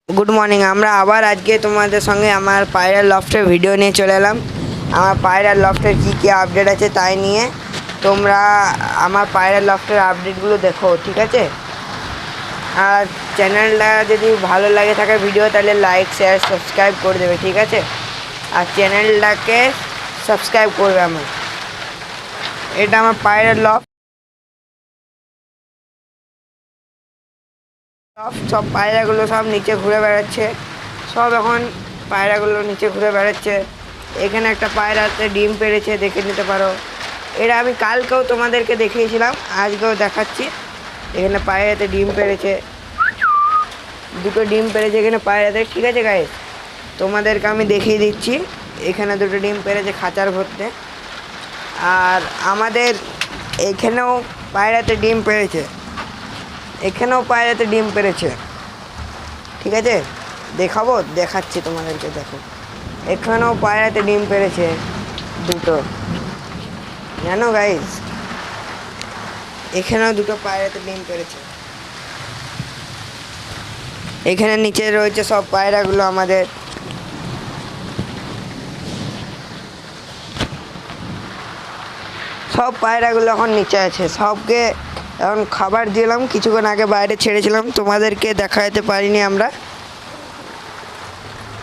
Good morning. আমরা আবার আজকে তোমাদের সঙ্গে আমার পায়রার লফটের ভিডিও নিয়ে চলে এলাম। আমার পায়রার লফটের কী কী আপডেট আছে তাই নিয়ে তোমরা আমার পায়রার লফটের আপডেটগুলো দেখো, ঠিক আছে? আর চ্যানেলটা যদি ভালো লাগে থাকে ভিডিও, তাহলে লাইক শেয়ার সাবস্ক্রাইব করে দেবে, ঠিক আছে? আর চ্যানেলটাকে সাবস্ক্রাইব করবে আমার। এটা আমার পায়রার লফট। সব পায়রাগুলো সব নিচে ঘুরে বেড়াচ্ছে। সব এখন পায়রাগুলো নিচে ঘুরে বেড়াচ্ছে। এখানে একটা পায়রাতে ডিম পেড়েছে, দেখে নিতে পারো। এটা আমি কালকেও তোমাদেরকে দেখিয়েছিলাম, আজকেও দেখাচ্ছি। এখানে পায়রাতে ডিম পেড়েছে, দুটো ডিম পেড়েছে এখানে পায়রাতে, ঠিক আছে গাইস? তোমাদেরকে আমি দেখিয়ে দিচ্ছি। এখানে দুটো ডিম পেড়েছে খাঁচার ভর্তি। আর আমাদের এখানেও পায়রাতে ডিম পেড়েছে, এখানেও পায়রাতে ডিম পেড়েছে, ঠিক আছে? দেখাচ্ছি তোমাদেরকে, দেখো। এখানেও পায়রাতে ডিম পেড়েছে দুটো, জানো গাইস? এখানেও দুটো পায়রাতে ডিম পেড়েছে। এখানে নিচে রয়েছে সব পায়রাগুলো আমাদের। সব পায়রাগুলো এখন নিচে আছে, সবকে এখন খাবার দিলাম। কিছুক্ষণ আগে বাইরে ছেড়েছিলাম, তোমাদেরকে দেখাতে পারিনি আমরা।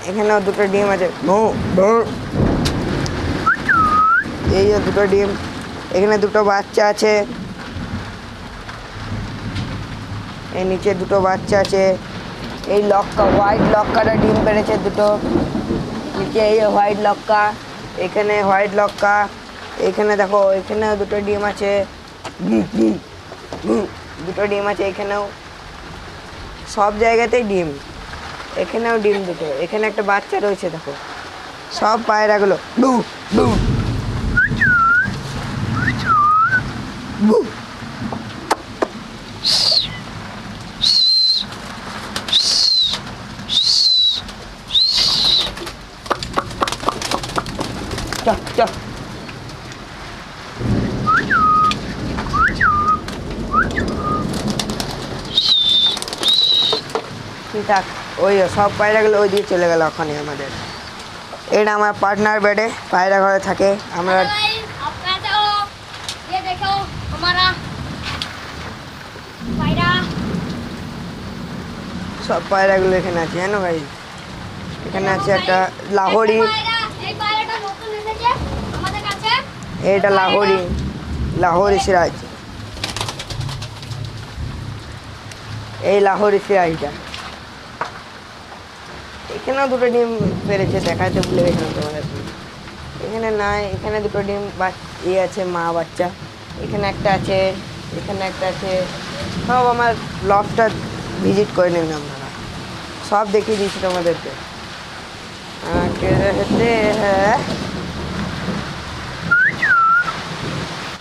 এখানেও দুটো ডিম আছে, এই যে দুটো ডিম। এখানে দুটো বাচ্চা আছে, এই নিচে দুটো বাচ্চা আছে। এই লক্কা, হোয়াইট লক্কাটা ডিম পেড়েছে দুটো নিচে। এই হোয়াইট লক্কা, এখানে হোয়াইট লক্কা। এখানে দেখো, এখানেও দুটো ডিম আছে, দুটো ডিম আছে এখানেও। সব জায়গাতেই ডিম। এখানেও ডিম দুটো, এখানে একটা বাচ্চা রয়েছে, দেখো। সব পায়রাগুলো চল। ঠিক, ওই সব পায়রাগুলো ওই দিকে চলে গেল ওখানে আমাদের। এটা আমার পার্টনার বেডে, পায়রা ঘরে থাকে। আমরা সব পায়রাগুলো এখানে আছে, জানো ভাই? এখানে আছে একটা লাহোরি, এটা লাহোরি সিরাজ। এই লাহোরি সিরাজটা। এখানেও দুটো ডিম পেরেছে, দেখাতে ভুলে গেছিলাম তোমাদের। এখানে নাই, এখানে দুটো ডিম আছে, মা বাচ্চা। এখানে একটা আছে, এখানে একটা আছে। সব আমার লফটটা ভিজিট করে নেবেন আপনারা, সব দেখিয়ে দিচ্ছি তোমাদেরকে। হ্যাঁ।